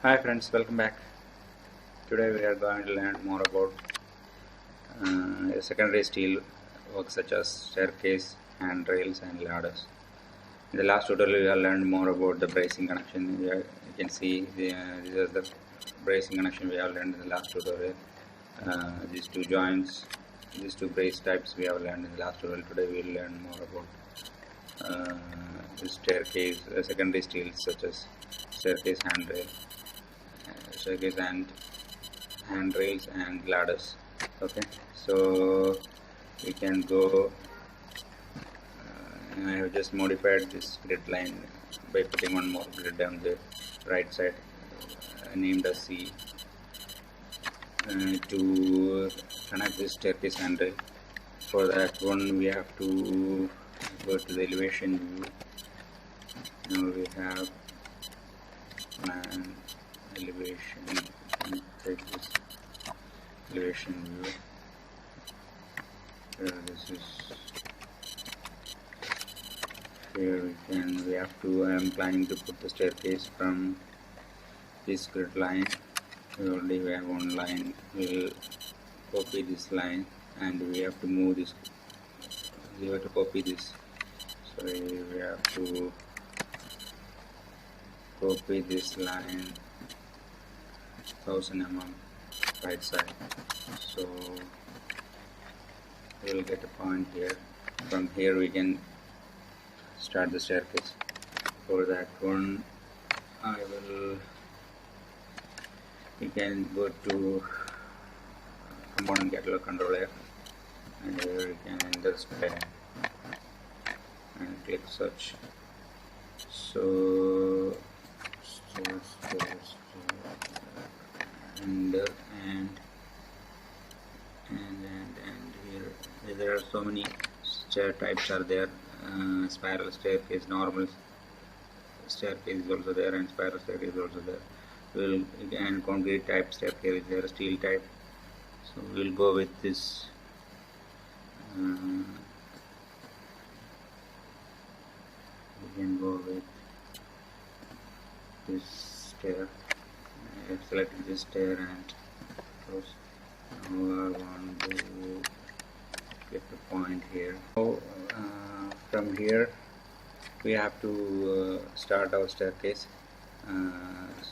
Hi friends, welcome back. Today we are going to learn more about secondary steel works such as staircase, handrails and ladders. In the last tutorial we have learned more about the bracing connection. You can see these are the bracing connection we have learned in the last tutorial. These two joints, these two brace types we have learned in the last tutorial. Today we will learn more about the staircase, secondary steels such as staircase, staircase and handrails and ladders. Okay, so we can go. I have just modified this grid line by putting one more grid on the right side, named as C, to connect this staircase handrail. For that one we have to go to the elevation view. Now we have plan elevation, take this elevation view. Here I am planning to put the staircase from this grid line. We already have one line. We'll copy this line and we have to move this. We have to copy this. Sorry, we have to copy this line 1000 mm right side. So we will get a point here. From here we can start the staircase. For that one we can go to component catalog controller and here we can enter spare and click search. So enter and here there are so many stair types are there. Spiral staircase, normal staircase is also there, and spiral staircase is also there. And concrete type staircase is there, steel type. So we'll go with this. We can go with this stair. I have selected this stair and close. Now I want to get the point here. So from here we have to start our staircase.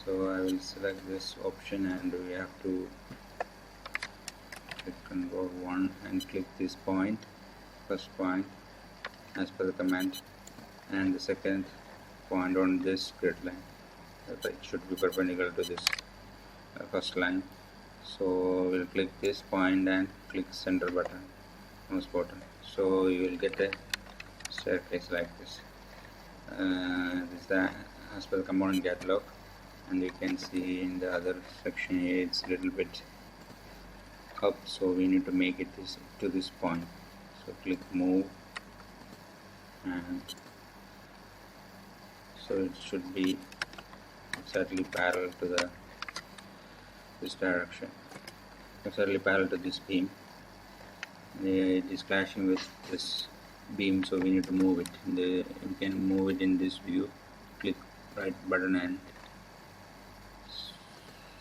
So I will select this option and we have to click control 1 and click this point, first point as per the command, and the second point on this grid line. It should be perpendicular to this first line. So we'll click this point and click center button, mouse button. So you will get a staircase like this. This is the as per the component catalog, and you can see in the other section here it's a little bit up, so we need to make it to this point. So click move, and so it should be exactly parallel to this direction, exactly parallel to this beam. It is clashing with this beam, so we need to move it. We can move it in this view. Click right button and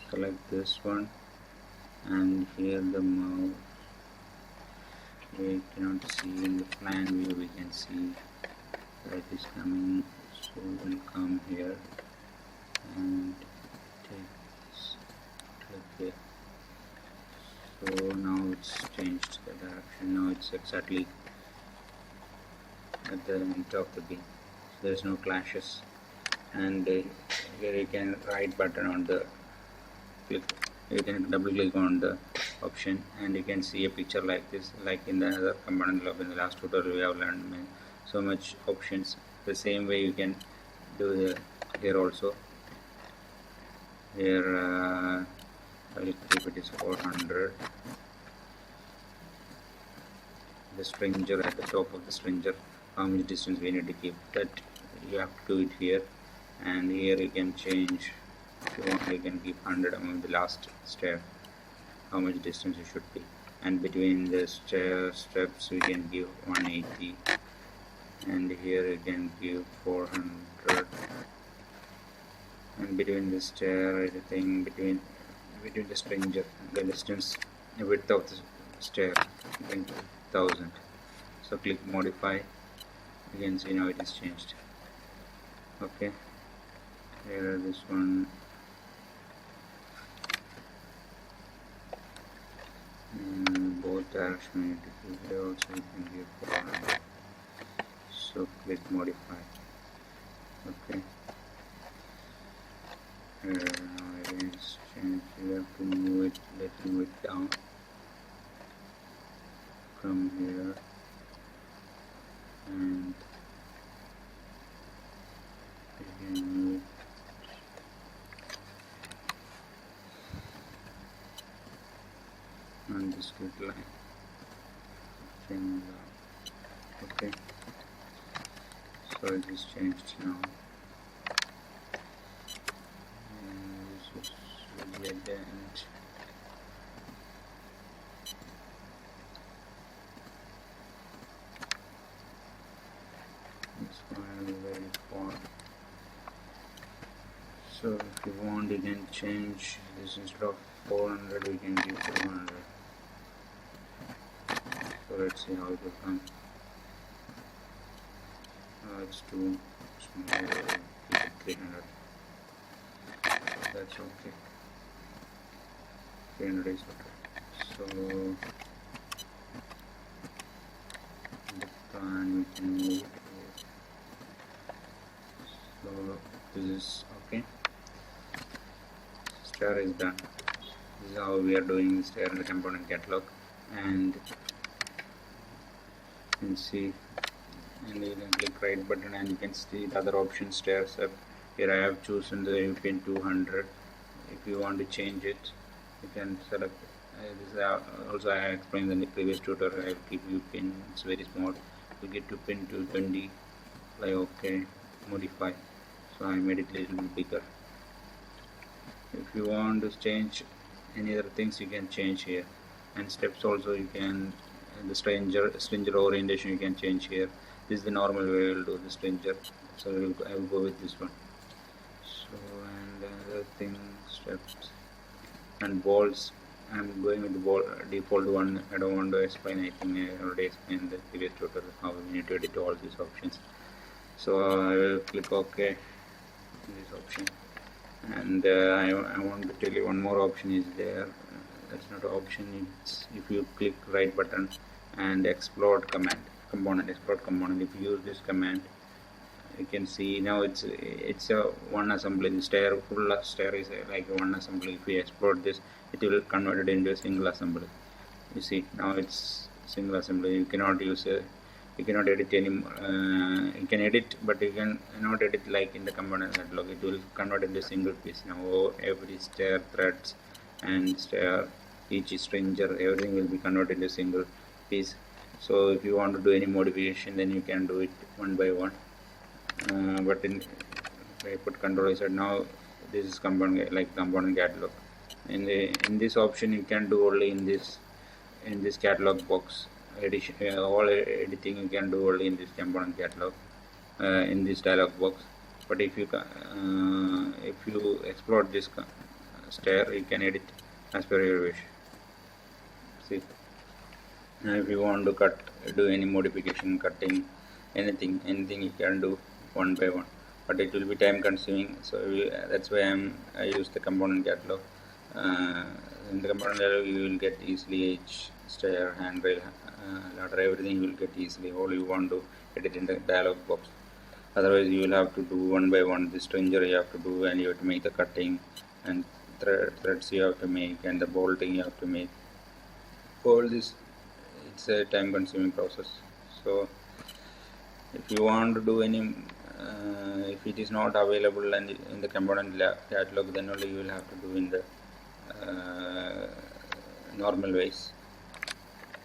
select this one, and here the mouse we cannot see. In the plan view we can see that it is coming, so we'll come here and take this, click it. So now it's changed the direction. Now it's exactly at the end of the beam, so there's no clashes. And here you can right button on the click, you can double click on the option and you can see a picture like this, like in the other component log. In the last tutorial we have learned so much options. The same way you can do here also. Here I will keep it is 400. The stringer, at the top of the stringer, how much distance we need to keep, that you have to do it here. And here you can change, if you want you can keep 100 among the last stair, how much distance you should be. And between the stair steps we can give 180, and here you can give 400, and between the stair, everything between the stranger, the distance, the width of the stair, 1000. So click modify. You can see now it is changed. Okay, here this one. Both direction here also you can give 400. So click modify. Okay, now again it's changed. You have to move it, let me move it down from here, and you can move on this grid line. Okay, so it is changed now. And this is really at the end. This one is very far. So if you want, you can change this. Instead of 400, we can give 200. So let's see how it will come. It's too small. 300. That's okay. 300 is okay. So the plan we can move it here. So this is okay. Stair is done. This is how we are doing the stair in the component catalog, and you can see, and you can click right button and you can see the other option stairs up. Here I have chosen the UPN 200. If you want to change it, you can select. This also I explained in the previous tutorial. I will keep UPN. It's very small. You get to pin 220. Like OK, modify. So I made it a little bit bigger. If you want to change any other things, you can change here. And steps also you can. The stranger orientation you can change here. This is the normal way we will do the stranger. So I will go with this one. So, and another thing, steps and balls. I'm going with the ball default one. I don't want to explain. I think I already explained the previous tutorial how we need to edit all these options. So I will click OK in this option, and I want to tell you one more option is there. That's not an option. It's if you click right button and explode component. If you use this command, you can see now it's a one assembly. The full stair is like one assembly. If we export this, it will convert it into a single assembly. You see now it's single assembly. You cannot use you cannot edit any. You can edit, but you can not edit like in the component catalog. It will convert into a single piece. Now every stair threads and stair, each stranger, everything will be converted into a single piece. So if you want to do any modification, then you can do it one by one. But if I put control Z, now this is component catalog. In this option, you can do only in this catalog box. All editing you can do only in this component catalog, in this dialog box. But if you explore this stair, you can edit as per your wish. See, now if you want to do any modification, cutting, anything you can do one by one, but it will be time consuming. So that's why I use the component catalog. In the component catalog, you will get easily each stair, handrail, ladder, everything you will get easily. All you want to edit in the dialog box. Otherwise, you will have to do one by one. The stranger you have to do, and you have to make the cutting, and threads you have to make, and the bolting you have to make. All this, it's a time consuming process. So if you want to do any if it is not available and in the component catalog, then only you will have to do in the normal ways.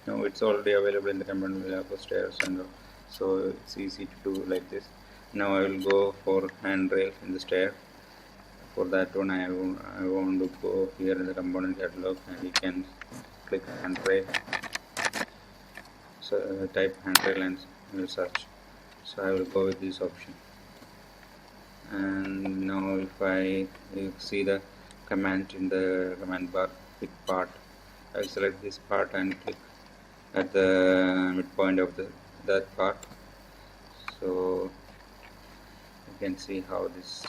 Now it's already available in the component catalog, stairs and all. So it's easy to do like this. Now I will go for handrail in the stair. For that one, I want to go here in the component catalog, and you can click handrail. So type handrail and will search. So I will go with this option. And now if you see the command in the command bar, pick part, I select this part and click at the midpoint of that part. So you can see how this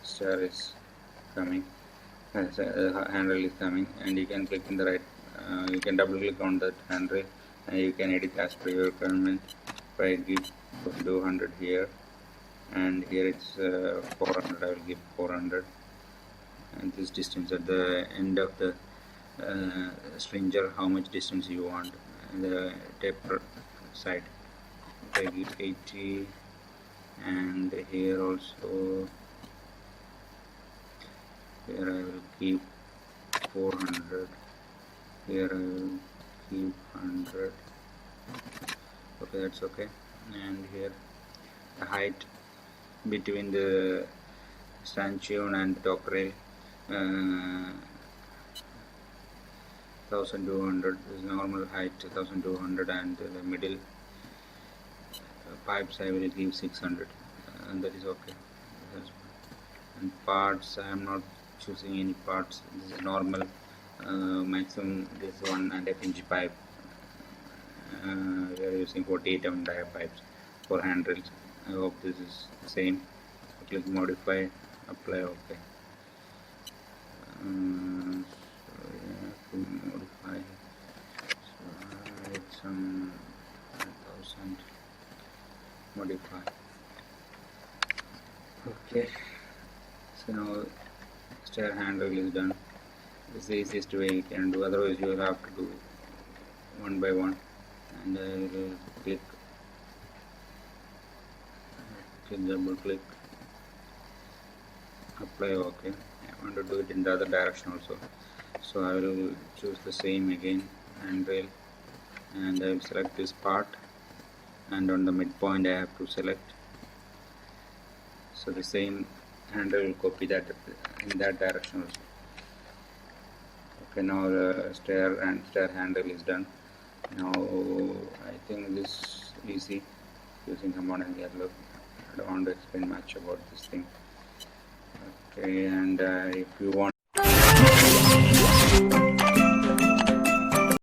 stair is coming, handrail is coming, and you can click in the right, you can double click on that handrail and you can edit as per your requirement. If I give 200 here, and here it's 400, I will give 400, and this distance at the end of the stringer, how much distance you want, and the taper side, if I give 80, and here also, here I will keep 400, here I will keep 100, okay, that's okay. And here the height between the stanchion and the top rail, 1200 is normal height, 1200, and the middle pipes I will give 600, and that is okay. And parts, I am not choosing any parts. This is normal, maximum this 1.5 inch pipe. We are using 48 mm dia pipes for handrails. I hope this is the same. Click modify, apply, okay. So we have to modify, so I write some 1000, modify, okay. So now stair handrail is done. This is the easiest way you can do, otherwise you will have to do one by one. And I will click, double click, apply, okay. I want to do it in the other direction also, so I will choose the same again, handrail, and I will select this part, and on the midpoint I have to select, so the same handrail will copy that in that direction also. Okay, now the stair handle is done. Now I think this is easy using command and yellow. I don't want to explain much about this thing. Okay, and if you want